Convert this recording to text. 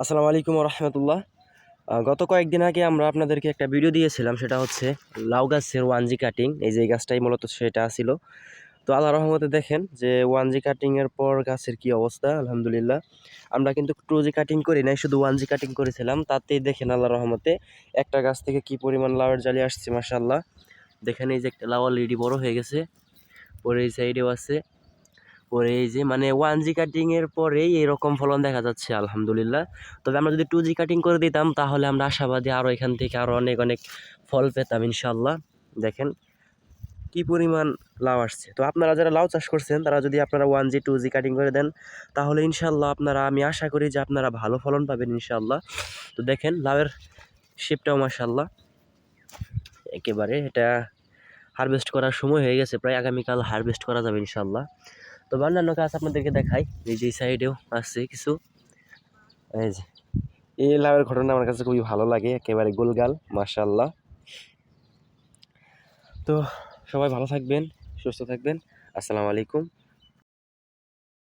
আসসালামু আলাইকুম রহমতুল্লাহ। গত কয়েকদিন আগে আমরা আপনাদেরকে একটা ভিডিও দিয়েছিলাম, সেটা হচ্ছে লাউ গাছের ওয়ানজি কাটিং। এই যে এই গাছটাই মূলত সেটা ছিল। তো আল্লাহ রহমতে দেখেন যে ওয়ানজি কাটিংয়ের পর গাছের কি অবস্থা। আলহামদুলিল্লাহ, আমরা কিন্তু টু জি কাটিং করি নাই, শুধু ওয়ানজি কাটিং করেছিলাম। তাতেই দেখেন আল্লাহ রহমতে একটা গাছ থেকে কি পরিমাণ লাউয়ের জালি আসছে মাশাআল্লাহ। দেখেন এই যে একটা লাউ অলরেডি বড় হয়ে গেছে, পরে এই সাইডেও আছে। পরে এই যে মানে ওয়ান জি কাটিং এর পরেই এরকম ফলন দেখা যাচ্ছে আলহামদুলিল্লাহ। তবে আমরা যদি টু জি কাটিং করে দিতাম তাহলে আমরা আশাবাদী আরও এখান থেকে আরও অনেক অনেক ফল পেতাম ইনশাল্লাহ। দেখেন কি পরিমাণ লাউ আসছে। তো আপনারা যারা লাউ চাষ করছেন তারা যদি আপনারা ওয়ান জি টু জি কাটিং করে দেন তাহলে ইনশাল্লাহ আপনারা, আমি আশা করি যে আপনারা ভালো ফলন পাবেন ইনশাল্লাহ। তো দেখেন লাউয়ের শেপটাও মাশাল্লাহ একেবারে, এটা হারভেস্ট করার সময় হয়ে গেছে, প্রায় আগামীকাল হারভেস্ট করা যাবে ইনশাল্লাহ। তো অন্যান্য গাছ আপনাদেরকে দেখাই, এই যে সাইডেও আছে কিছু। এই যে এই লাউয়ের ঘটনা আমার কাছে খুবই ভালো লাগে, একেবারে গোলগাল মাশাআল্লাহ। তো সবাই ভালো থাকবেন, সুস্থ থাকবেন। আসসালামু আলাইকুম।